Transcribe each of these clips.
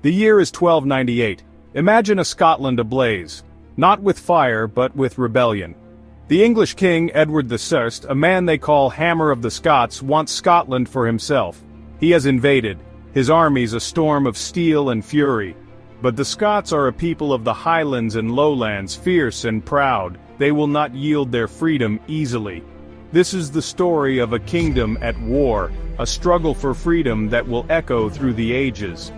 The year is 1298. Imagine a Scotland ablaze. Not with fire, but with rebellion. The English king, Edward I, a man they call Hammer of the Scots, wants Scotland for himself. He has invaded, his armies a storm of steel and fury. But the Scots are a people of the highlands and lowlands, fierce and proud. They will not yield their freedom easily. This is the story of a kingdom at war, a struggle for freedom that will echo through the ages.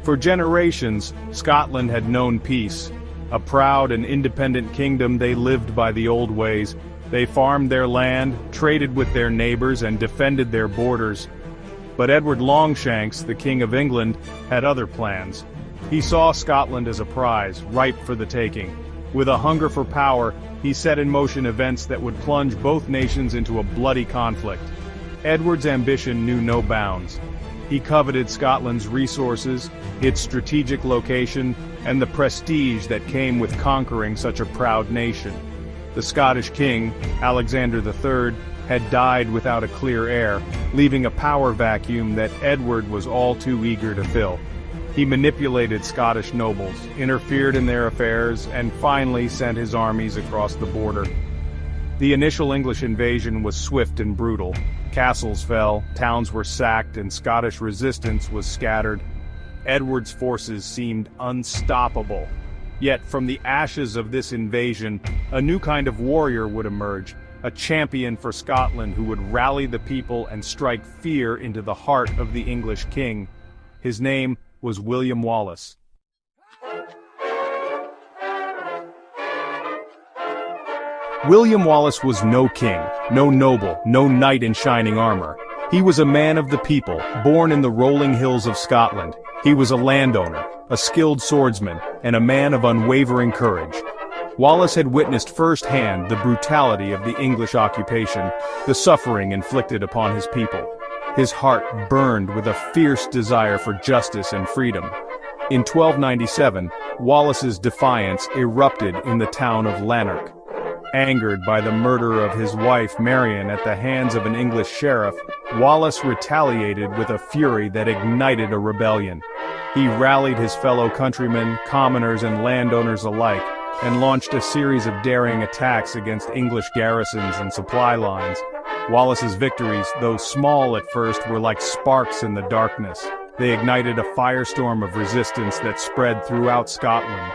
For generations, Scotland had known peace. A proud and independent kingdom, they lived by the old ways. They farmed their land, traded with their neighbors, and defended their borders. But Edward Longshanks, the King of England, had other plans. He saw Scotland as a prize, ripe for the taking. With a hunger for power, he set in motion events that would plunge both nations into a bloody conflict. Edward's ambition knew no bounds. He coveted Scotland's resources, its strategic location, and the prestige that came with conquering such a proud nation. The Scottish king, Alexander III, had died without a clear heir, leaving a power vacuum that Edward was all too eager to fill. He manipulated Scottish nobles, interfered in their affairs, and finally sent his armies across the border. The initial English invasion was swift and brutal. Castles fell, towns were sacked, and Scottish resistance was scattered. Edward's forces seemed unstoppable. Yet from the ashes of this invasion, a new kind of warrior would emerge, a champion for Scotland who would rally the people and strike fear into the heart of the English king. His name was William Wallace. William Wallace was no king, no noble, no knight in shining armor. He was a man of the people, born in the rolling hills of Scotland. He was a landowner, a skilled swordsman, and a man of unwavering courage. Wallace had witnessed firsthand the brutality of the English occupation, the suffering inflicted upon his people. His heart burned with a fierce desire for justice and freedom. In 1297, Wallace's defiance erupted in the town of Lanark. Angered by the murder of his wife Marion at the hands of an English sheriff, Wallace retaliated with a fury that ignited a rebellion. He rallied his fellow countrymen, commoners, and landowners alike, and launched a series of daring attacks against English garrisons and supply lines. Wallace's victories, though small at first, were like sparks in the darkness. They ignited a firestorm of resistance that spread throughout Scotland.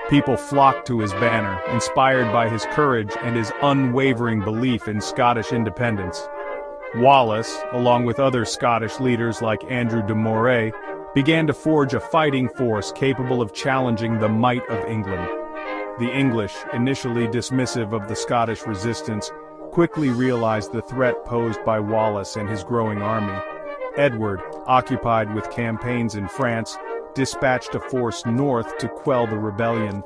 People flocked to his banner, inspired by his courage and his unwavering belief in Scottish independence. Wallace, along with other Scottish leaders like Andrew de Moray, began to forge a fighting force capable of challenging the might of England. The English, initially dismissive of the Scottish resistance, quickly realized the threat posed by Wallace and his growing army. Edward, occupied with campaigns in France, dispatched a force north to quell the rebellion,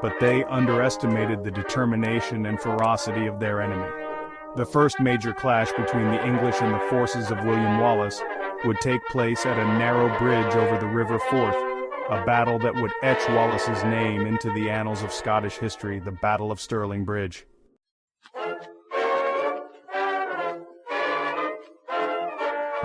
but they underestimated the determination and ferocity of their enemy. The first major clash between the English and the forces of William Wallace would take place at a narrow bridge over the River Forth, a battle that would etch Wallace's name into the annals of Scottish history, the Battle of Stirling Bridge.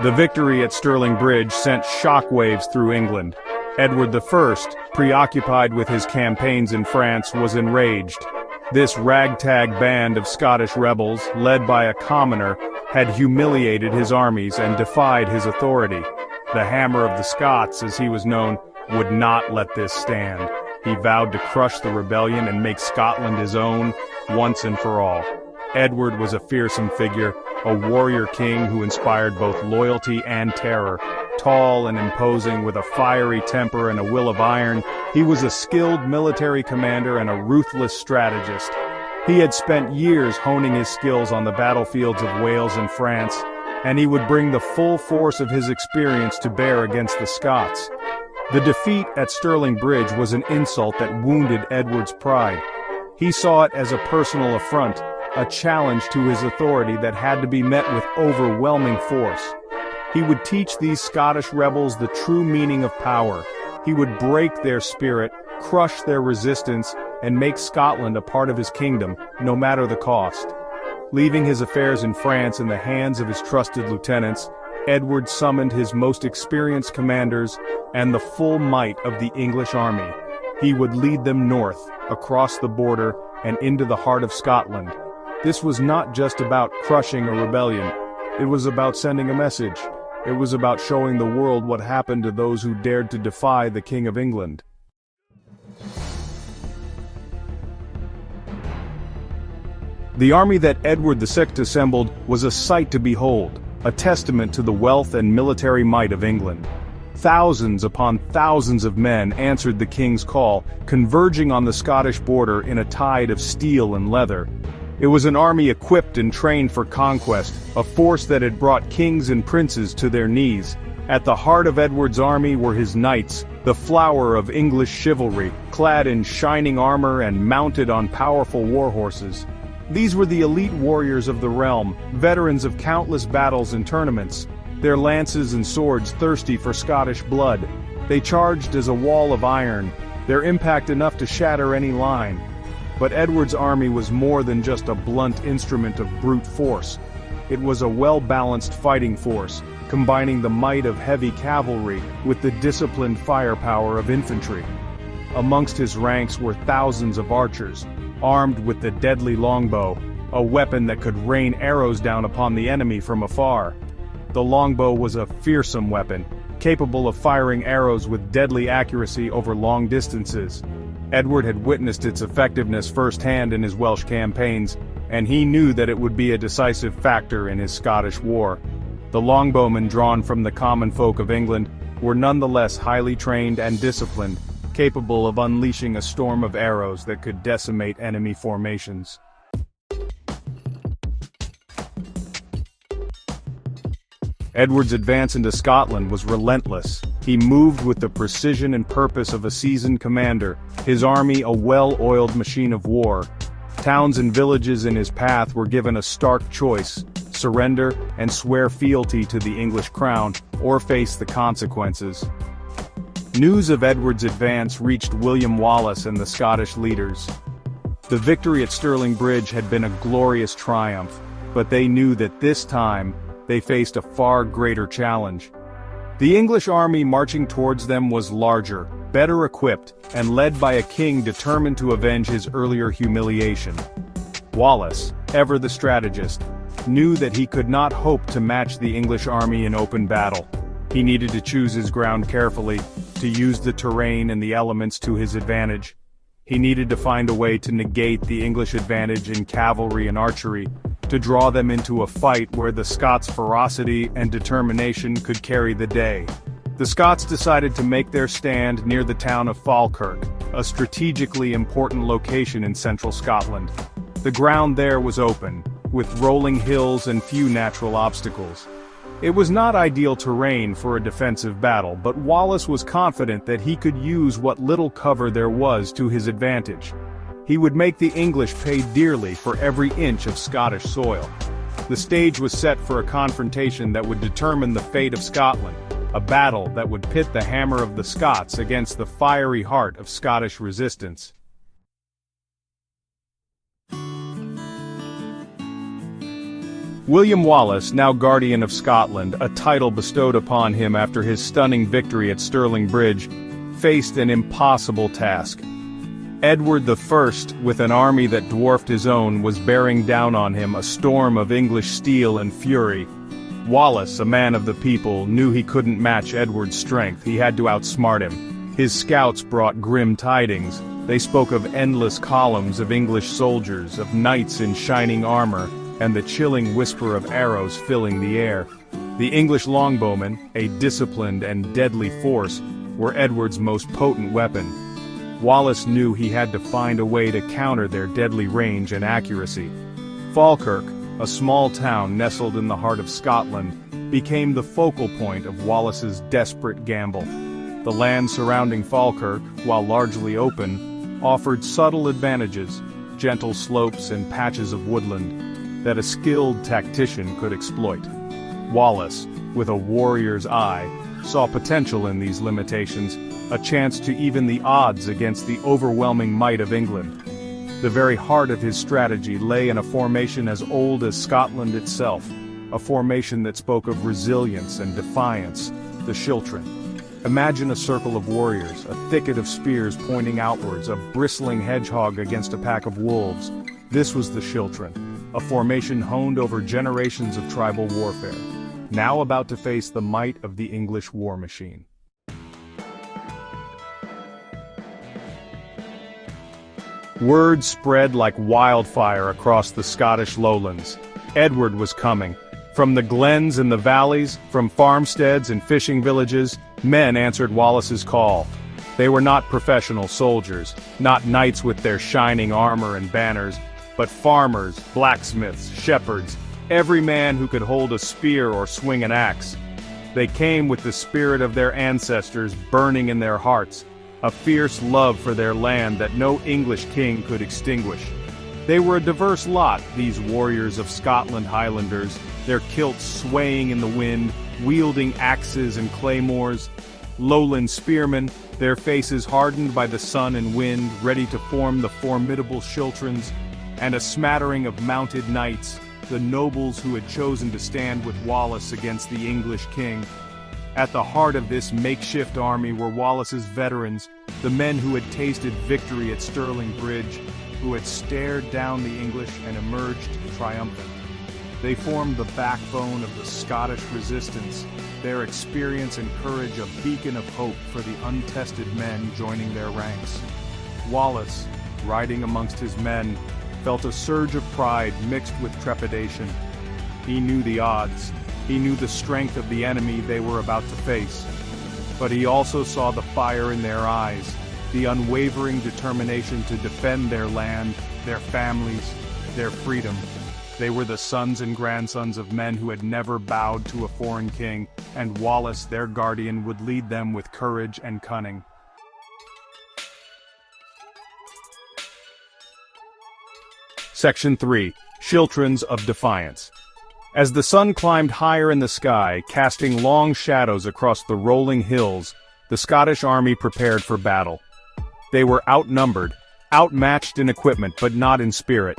The victory at Stirling Bridge sent shockwaves through England. Edward I, preoccupied with his campaigns in France, was enraged. This ragtag band of Scottish rebels, led by a commoner, had humiliated his armies and defied his authority. The Hammer of the Scots, as he was known, would not let this stand. He vowed to crush the rebellion and make Scotland his own, once and for all. Edward was a fearsome figure, a warrior king who inspired both loyalty and terror. Tall and imposing, with a fiery temper and a will of iron, he was a skilled military commander and a ruthless strategist. He had spent years honing his skills on the battlefields of Wales and France, and he would bring the full force of his experience to bear against the Scots. The defeat at Stirling Bridge was an insult that wounded Edward's pride. He saw it as a personal affront, a challenge to his authority that had to be met with overwhelming force. He would teach these Scottish rebels the true meaning of power. He would break their spirit, crush their resistance, and make Scotland a part of his kingdom, no matter the cost. Leaving his affairs in France in the hands of his trusted lieutenants, Edward summoned his most experienced commanders and the full might of the English army. He would lead them north, across the border, and into the heart of Scotland. This was not just about crushing a rebellion. It was about sending a message. It was about showing the world what happened to those who dared to defy the King of England. The army that Edward VI assembled was a sight to behold, a testament to the wealth and military might of England. Thousands upon thousands of men answered the king's call, converging on the Scottish border in a tide of steel and leather. It was an army equipped and trained for conquest, a force that had brought kings and princes to their knees. At the heart of Edward's army were his knights, the flower of English chivalry, clad in shining armor and mounted on powerful war horses. These were the elite warriors of the realm, veterans of countless battles and tournaments, their lances and swords thirsty for Scottish blood. They charged as a wall of iron, their impact enough to shatter any line. But Edward's army was more than just a blunt instrument of brute force. It was a well-balanced fighting force, combining the might of heavy cavalry with the disciplined firepower of infantry. Amongst his ranks were thousands of archers, armed with the deadly longbow, a weapon that could rain arrows down upon the enemy from afar. The longbow was a fearsome weapon, capable of firing arrows with deadly accuracy over long distances. Edward had witnessed its effectiveness firsthand in his Welsh campaigns, and he knew that it would be a decisive factor in his Scottish war. The longbowmen drawn from the common folk of England were nonetheless highly trained and disciplined, capable of unleashing a storm of arrows that could decimate enemy formations. Edward's advance into Scotland was relentless. He moved with the precision and purpose of a seasoned commander, his army a well-oiled machine of war. Towns and villages in his path were given a stark choice: surrender and swear fealty to the English crown, or face the consequences. News of Edward's advance reached William Wallace and the Scottish leaders. The victory at Stirling Bridge had been a glorious triumph, but they knew that this time, they faced a far greater challenge. The English army marching towards them was larger, better equipped, and led by a king determined to avenge his earlier humiliation. Wallace, ever the strategist, knew that he could not hope to match the English army in open battle. He needed to choose his ground carefully, to use the terrain and the elements to his advantage. He needed to find a way to negate the English advantage in cavalry and archery, to draw them into a fight where the Scots' ferocity and determination could carry the day. The Scots decided to make their stand near the town of Falkirk, a strategically important location in central Scotland. The ground there was open, with rolling hills and few natural obstacles. It was not ideal terrain for a defensive battle, but Wallace was confident that he could use what little cover there was to his advantage. He would make the English pay dearly for every inch of Scottish soil. The stage was set for a confrontation that would determine the fate of Scotland, a battle that would pit the hammer of the Scots against the fiery heart of Scottish resistance. William Wallace, now Guardian of Scotland, a title bestowed upon him after his stunning victory at Stirling Bridge, faced an impossible task. Edward I, with an army that dwarfed his own, was bearing down on him a storm of English steel and fury. Wallace, a man of the people, knew he couldn't match Edward's strength. He had to outsmart him. His scouts brought grim tidings. They spoke of endless columns of English soldiers, of knights in shining armor, and the chilling whisper of arrows filling the air. The English longbowmen, a disciplined and deadly force, were Edward's most potent weapon. Wallace knew he had to find a way to counter their deadly range and accuracy. Falkirk, a small town nestled in the heart of Scotland, became the focal point of Wallace's desperate gamble. The land surrounding Falkirk, while largely open, offered subtle advantages, gentle slopes and patches of woodland, that a skilled tactician could exploit. Wallace, with a warrior's eye, saw potential in these limitations, a chance to even the odds against the overwhelming might of England. The very heart of his strategy lay in a formation as old as Scotland itself, a formation that spoke of resilience and defiance, the Schiltron. Imagine a circle of warriors, a thicket of spears pointing outwards, a bristling hedgehog against a pack of wolves. This was the Schiltron, a formation honed over generations of tribal warfare, now about to face the might of the English war machine. Word spread like wildfire across the Scottish lowlands. Edward was coming. From the glens and the valleys, from farmsteads and fishing villages, men answered Wallace's call. They were not professional soldiers, not knights with their shining armor and banners, but farmers, blacksmiths, shepherds, every man who could hold a spear or swing an axe. They came with the spirit of their ancestors burning in their hearts, a fierce love for their land that no English king could extinguish. They were a diverse lot, these warriors of Scotland Highlanders, their kilts swaying in the wind, wielding axes and claymores. Lowland spearmen, their faces hardened by the sun and wind, ready to form the formidable Schiltrons, and a smattering of mounted knights, the nobles who had chosen to stand with Wallace against the English king. At the heart of this makeshift army were Wallace's veterans, the men who had tasted victory at Stirling Bridge, who had stared down the English and emerged triumphant. They formed the backbone of the Scottish resistance, their experience and courage a beacon of hope for the untested men joining their ranks. Wallace, riding amongst his men, felt a surge of pride mixed with trepidation. He knew the odds. He knew the strength of the enemy they were about to face. But he also saw the fire in their eyes, the unwavering determination to defend their land, their families, their freedom. They were the sons and grandsons of men who had never bowed to a foreign king, and Wallace, their guardian, would lead them with courage and cunning. Section 3. Schiltrons of Defiance. As the sun climbed higher in the sky, casting long shadows across the rolling hills, the Scottish army prepared for battle. They were outnumbered, outmatched in equipment but not in spirit.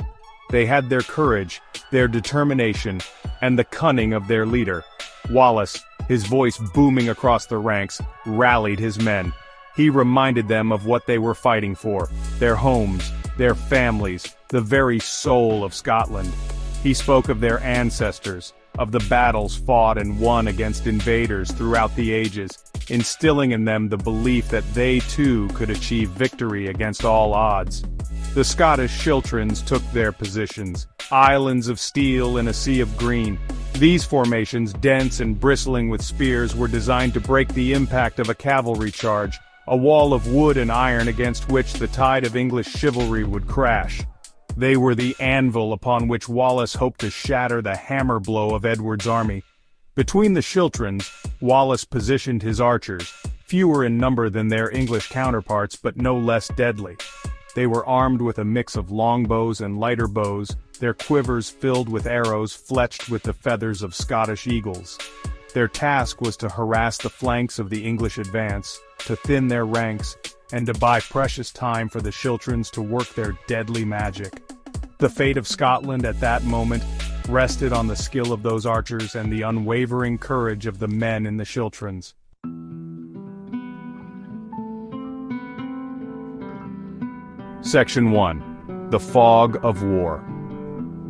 They had their courage, their determination, and the cunning of their leader. Wallace, his voice booming across the ranks, rallied his men. He reminded them of what they were fighting for, their homes, their families, the very soul of Scotland. He spoke of their ancestors, of the battles fought and won against invaders throughout the ages, instilling in them the belief that they too could achieve victory against all odds. The Scottish Schiltrons took their positions, islands of steel in a sea of green. These formations, dense and bristling with spears, were designed to break the impact of a cavalry charge, a wall of wood and iron against which the tide of English chivalry would crash. They were the anvil upon which Wallace hoped to shatter the hammer blow of Edward's army. Between the Schiltrons, Wallace positioned his archers, fewer in number than their English counterparts but no less deadly. They were armed with a mix of longbows and lighter bows, their quivers filled with arrows fletched with the feathers of Scottish eagles. Their task was to harass the flanks of the English advance, to thin their ranks, and to buy precious time for the Schiltrons to work their deadly magic. The fate of Scotland at that moment rested on the skill of those archers and the unwavering courage of the men in the Schiltrons. Section 1. The Fog of War.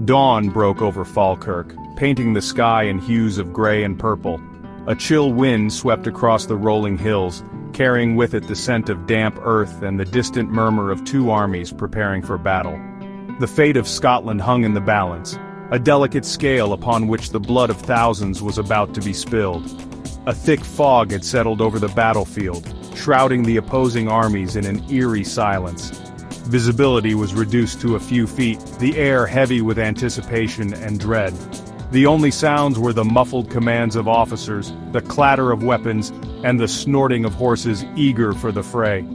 Dawn broke over Falkirk, painting the sky in hues of gray and purple. A chill wind swept across the rolling hills, carrying with it the scent of damp earth and the distant murmur of two armies preparing for battle. The fate of Scotland hung in the balance, a delicate scale upon which the blood of thousands was about to be spilled. A thick fog had settled over the battlefield, shrouding the opposing armies in an eerie silence. Visibility was reduced to a few feet, the air heavy with anticipation and dread. The only sounds were the muffled commands of officers, the clatter of weapons, and the snorting of horses eager for the fray.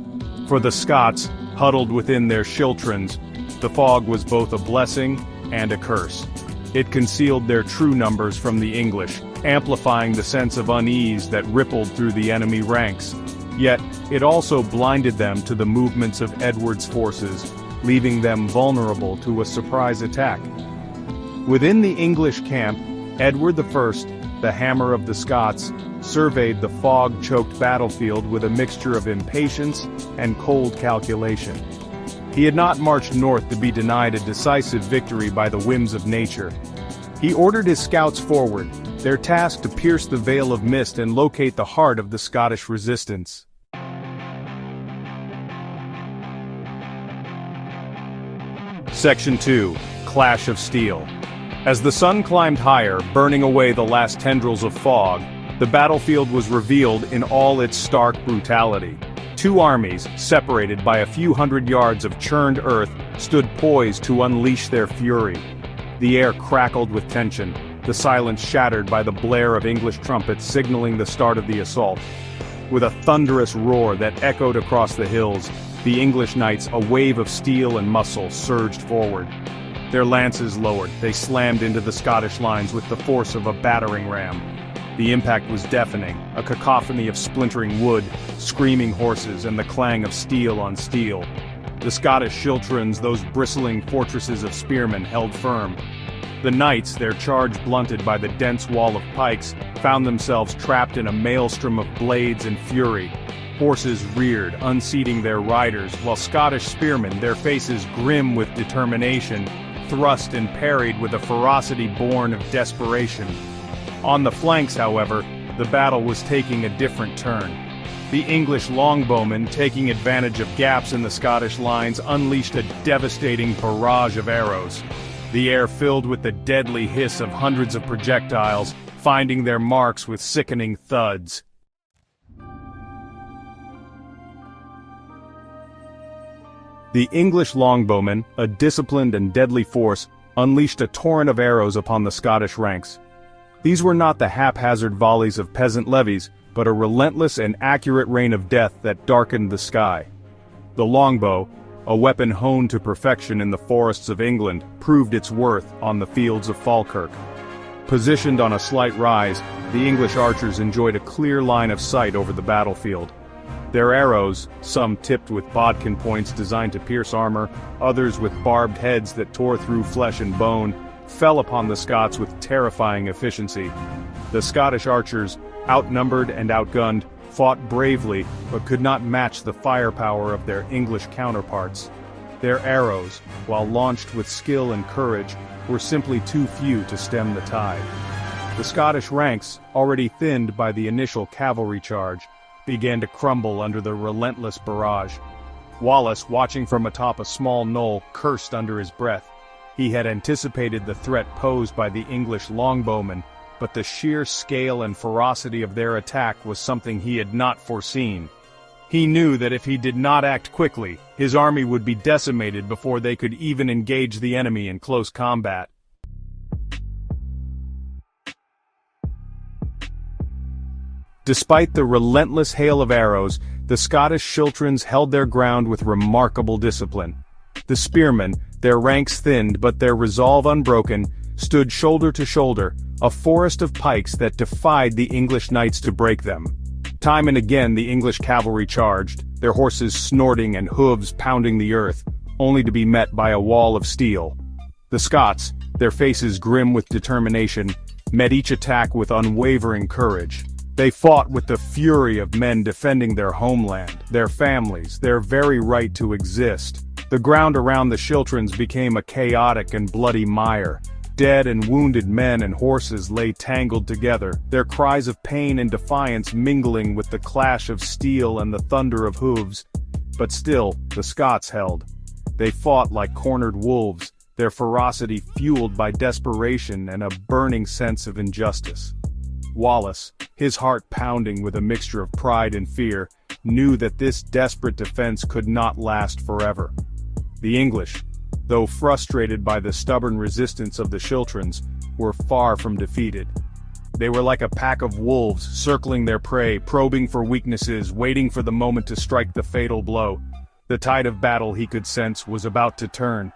For the Scots, huddled within their Schiltrons, the fog was both a blessing and a curse. It concealed their true numbers from the English, amplifying the sense of unease that rippled through the enemy ranks. Yet, it also blinded them to the movements of Edward's forces, leaving them vulnerable to a surprise attack. Within the English camp, Edward I, the Hammer of the Scots, surveyed the fog-choked battlefield with a mixture of impatience and cold calculation. He had not marched north to be denied a decisive victory by the whims of nature. He ordered his scouts forward, their task to pierce the veil of mist and locate the heart of the Scottish resistance. Section 2. Clash of Steel. As the sun climbed higher, burning away the last tendrils of fog, the battlefield was revealed in all its stark brutality. Two armies, separated by a few hundred yards of churned earth, stood poised to unleash their fury. The air crackled with tension, the silence shattered by the blare of English trumpets signaling the start of the assault. With a thunderous roar that echoed across the hills, the English knights, a wave of steel and muscle, surged forward. Their lances lowered, they slammed into the Scottish lines with the force of a battering ram. The impact was deafening, a cacophony of splintering wood, screaming horses, and the clang of steel on steel. The Scottish schiltrons, those bristling fortresses of spearmen, held firm. The knights, their charge blunted by the dense wall of pikes, found themselves trapped in a maelstrom of blades and fury. Horses reared, unseating their riders, while Scottish spearmen, their faces grim with determination, thrust and parried with a ferocity born of desperation. On the flanks, however, the battle was taking a different turn. The English longbowmen, taking advantage of gaps in the Scottish lines, unleashed a devastating barrage of arrows. The air filled with the deadly hiss of hundreds of projectiles, finding their marks with sickening thuds. The English longbowmen, a disciplined and deadly force, unleashed a torrent of arrows upon the Scottish ranks. These were not the haphazard volleys of peasant levies, but a relentless and accurate rain of death that darkened the sky. The longbow, a weapon honed to perfection in the forests of England, proved its worth on the fields of Falkirk. Positioned on a slight rise, the English archers enjoyed a clear line of sight over the battlefield. Their arrows, some tipped with bodkin points designed to pierce armor, others with barbed heads that tore through flesh and bone, fell upon the Scots with terrifying efficiency. The Scottish archers, outnumbered and outgunned, fought bravely but could not match the firepower of their English counterparts. Their arrows, while launched with skill and courage, were simply too few to stem the tide. The Scottish ranks, already thinned by the initial cavalry charge, began to crumble under the relentless barrage. Wallace, watching from atop a small knoll, cursed under his breath. He had anticipated the threat posed by the English longbowmen, but the sheer scale and ferocity of their attack was something he had not foreseen. He knew that if he did not act quickly, his army would be decimated before they could even engage the enemy in close combat. Despite the relentless hail of arrows, the Scottish schiltrons held their ground with remarkable discipline. The spearmen, their ranks thinned but their resolve unbroken, stood shoulder to shoulder, a forest of pikes that defied the English knights to break them. Time and again the English cavalry charged, their horses snorting and hooves pounding the earth, only to be met by a wall of steel. The Scots, their faces grim with determination, met each attack with unwavering courage. They fought with the fury of men defending their homeland, their families, their very right to exist. The ground around the schiltrons became a chaotic and bloody mire. Dead and wounded men and horses lay tangled together, their cries of pain and defiance mingling with the clash of steel and the thunder of hooves. But still, the Scots held. They fought like cornered wolves, their ferocity fueled by desperation and a burning sense of injustice. Wallace, his heart pounding with a mixture of pride and fear, knew that this desperate defense could not last forever. The English, though frustrated by the stubborn resistance of the schiltrons, were far from defeated. They were like a pack of wolves circling their prey, probing for weaknesses, waiting for the moment to strike the fatal blow. The tide of battle, he could sense, was about to turn.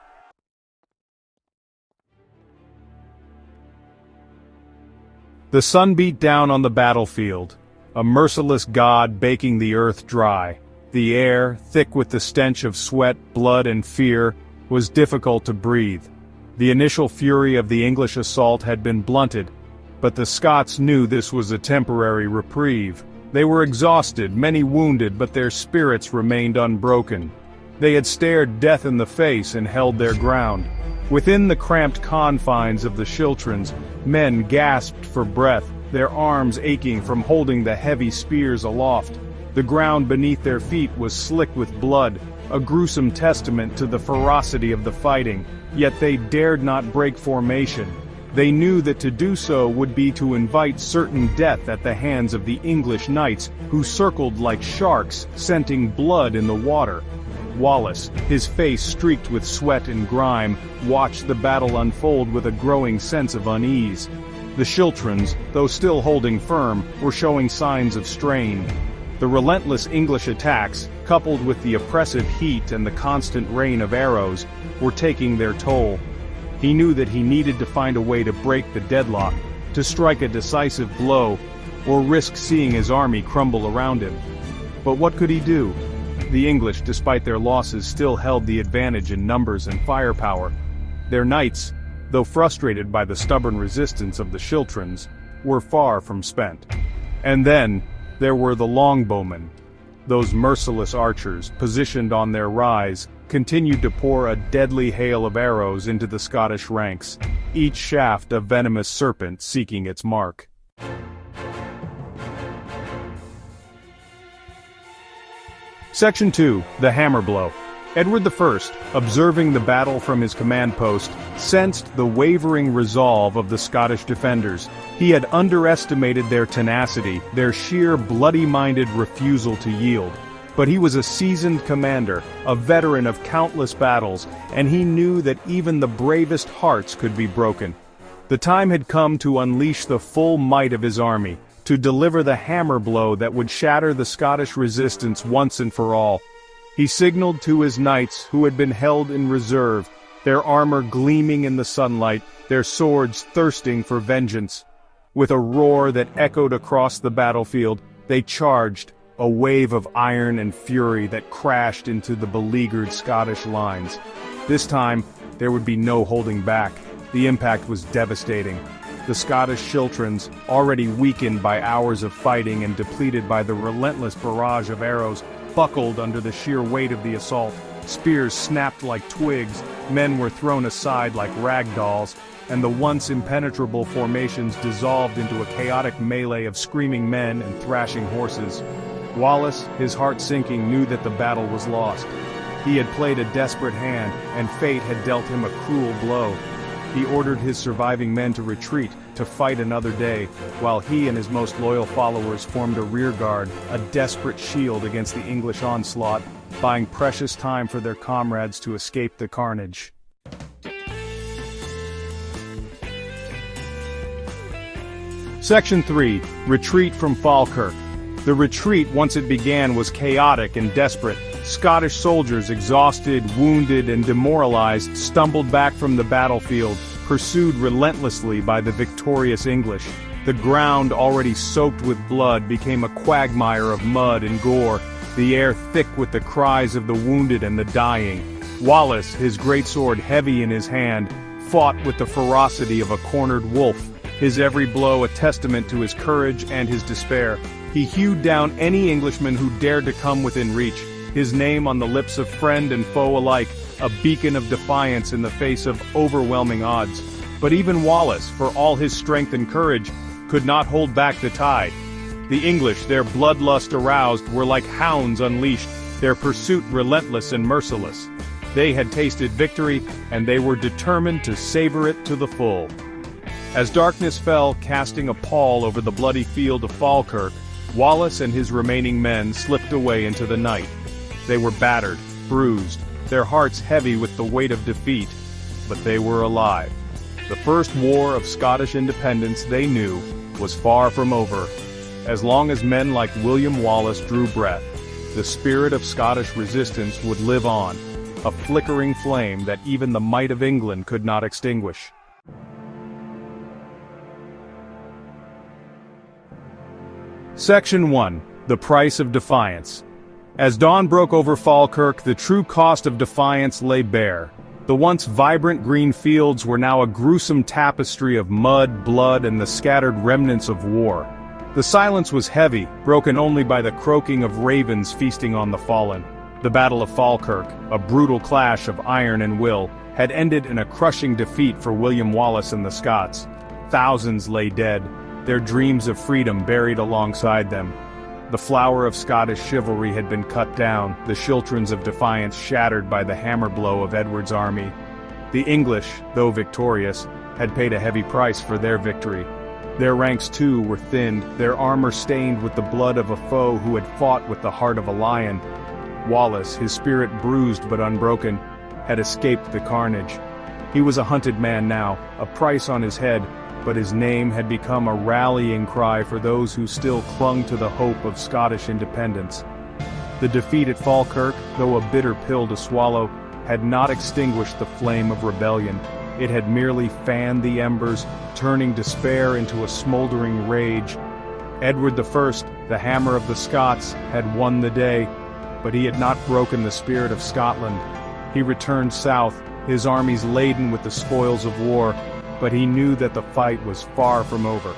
The sun beat down on the battlefield, a merciless god baking the earth dry. The air, thick with the stench of sweat, blood, and fear, was difficult to breathe. The initial fury of the English assault had been blunted, But the Scots knew this was a temporary reprieve. They were exhausted, many wounded, but their spirits remained unbroken. They had stared death in the face and held their ground. Within the cramped confines of the schiltrons, men gasped for breath, their arms aching from holding the heavy spears aloft. The ground beneath their feet was slick with blood, a gruesome testament to the ferocity of the fighting, yet they dared not break formation. They knew that to do so would be to invite certain death at the hands of the English knights, who circled like sharks, scenting blood in the water. Wallace, his face streaked with sweat and grime, watched the battle unfold with a growing sense of unease. The schiltrons, though still holding firm, were showing signs of strain. The relentless English attacks, coupled with the oppressive heat and the constant rain of arrows, were taking their toll. He knew that he needed to find a way to break the deadlock, to strike a decisive blow, or risk seeing his army crumble around him. But what could he do? The English, despite their losses, still held the advantage in numbers and firepower. Their knights, though frustrated by the stubborn resistance of the schiltrons, were far from spent. And then, there were the longbowmen. Those merciless archers, positioned on their rise, continued to pour a deadly hail of arrows into the Scottish ranks, each shaft a venomous serpent seeking its mark. Section 2. The Hammer Blow. Edward I, observing the battle from his command post, sensed the wavering resolve of the Scottish defenders. He had underestimated their tenacity, their sheer bloody-minded refusal to yield. But he was a seasoned commander, a veteran of countless battles, and he knew that even the bravest hearts could be broken. The time had come to unleash the full might of his army, to deliver the hammer blow that would shatter the Scottish resistance once and for all. He signaled to his knights, who had been held in reserve, their armor gleaming in the sunlight, their swords thirsting for vengeance. With a roar that echoed across the battlefield, they charged, a wave of iron and fury that crashed into the beleaguered Scottish lines. This time, there would be no holding back. The impact was devastating. The Scottish schiltrons, already weakened by hours of fighting and depleted by the relentless barrage of arrows, buckled under the sheer weight of the assault. Spears snapped like twigs, men were thrown aside like rag dolls, and the once impenetrable formations dissolved into a chaotic melee of screaming men and thrashing horses. Wallace, his heart sinking, knew that the battle was lost. He had played a desperate hand, and fate had dealt him a cruel blow. He ordered his surviving men to retreat, to fight another day, while he and his most loyal followers formed a rearguard, a desperate shield against the English onslaught, buying precious time for their comrades to escape the carnage. Section 3. Retreat from Falkirk. The retreat, once it began, was chaotic and desperate. Scottish soldiers, exhausted, wounded, and demoralized, stumbled back from the battlefield, pursued relentlessly by the victorious English. The ground, already soaked with blood, became a quagmire of mud and gore, the air thick with the cries of the wounded and the dying. Wallace, his greatsword heavy in his hand, fought with the ferocity of a cornered wolf, his every blow a testament to his courage and his despair. He hewed down any Englishman who dared to come within reach, his name on the lips of friend and foe alike, a beacon of defiance in the face of overwhelming odds. But even Wallace, for all his strength and courage, could not hold back the tide. The English, their bloodlust aroused, were like hounds unleashed, their pursuit relentless and merciless. They had tasted victory, and they were determined to savor it to the full. As darkness fell, casting a pall over the bloody field of Falkirk, Wallace and his remaining men slipped away into the night. They were battered, bruised, their hearts heavy with the weight of defeat, but they were alive. The first war of Scottish independence, they knew, was far from over. As long as men like William Wallace drew breath, the spirit of Scottish resistance would live on, a flickering flame that even the might of England could not extinguish. Section 1. The Price of Defiance. As dawn broke over Falkirk, the true cost of defiance lay bare. The once vibrant green fields were now a gruesome tapestry of mud, blood, and the scattered remnants of war. The silence was heavy, broken only by the croaking of ravens feasting on the fallen. The Battle of Falkirk, a brutal clash of iron and will, had ended in a crushing defeat for William Wallace and the Scots. Thousands lay dead, their dreams of freedom buried alongside them. The flower of Scottish chivalry had been cut down, the schiltrons of defiance shattered by the hammer blow of Edward's army. The English, though victorious, had paid a heavy price for their victory. Their ranks too were thinned, their armor stained with the blood of a foe who had fought with the heart of a lion. Wallace, his spirit bruised but unbroken, had escaped the carnage. He was a hunted man now, a price on his head, but his name had become a rallying cry for those who still clung to the hope of Scottish independence. The defeat at Falkirk, though a bitter pill to swallow, had not extinguished the flame of rebellion. It had merely fanned the embers, turning despair into a smoldering rage. Edward I, the hammer of the Scots, had won the day, but he had not broken the spirit of Scotland. He returned south, his armies laden with the spoils of war, but he knew that the fight was far from over.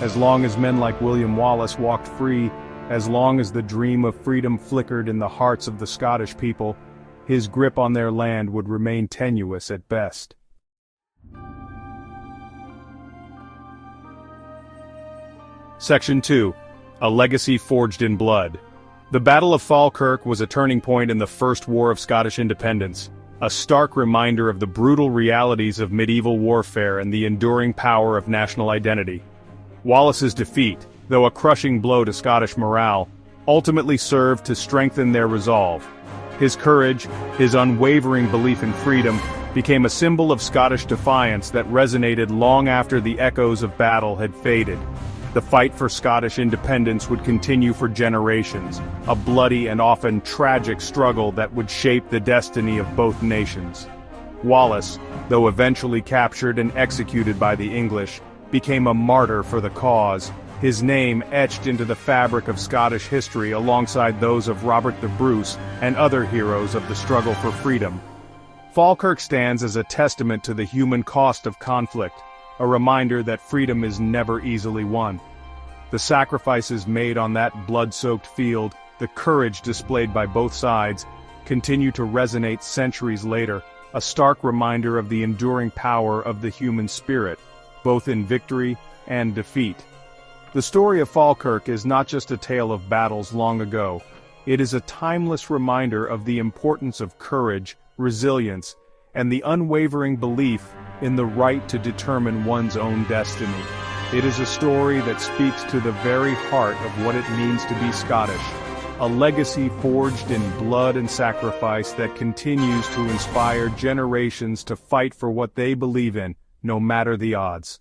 As long as men like William Wallace walked free, as long as the dream of freedom flickered in the hearts of the Scottish people, his grip on their land would remain tenuous at best. Section 2. A Legacy Forged in Blood. The Battle of Falkirk was a turning point in the First War of Scottish Independence, a stark reminder of the brutal realities of medieval warfare and the enduring power of national identity. Wallace's defeat, though a crushing blow to Scottish morale, ultimately served to strengthen their resolve. His courage, his unwavering belief in freedom, became a symbol of Scottish defiance that resonated long after the echoes of battle had faded. The fight for Scottish independence would continue for generations, a bloody and often tragic struggle that would shape the destiny of both nations. Wallace, though eventually captured and executed by the English, became a martyr for the cause, his name etched into the fabric of Scottish history alongside those of Robert the Bruce and other heroes of the struggle for freedom. Falkirk stands as a testament to the human cost of conflict, a reminder that freedom is never easily won. The sacrifices made on that blood-soaked field, the courage displayed by both sides, continue to resonate centuries later, a stark reminder of the enduring power of the human spirit, both in victory and defeat. The story of Falkirk is not just a tale of battles long ago. It is a timeless reminder of the importance of courage, resilience, and the unwavering belief in the right to determine one's own destiny. It is a story that speaks to the very heart of what it means to be Scottish, a legacy forged in blood and sacrifice that continues to inspire generations to fight for what they believe in, no matter the odds.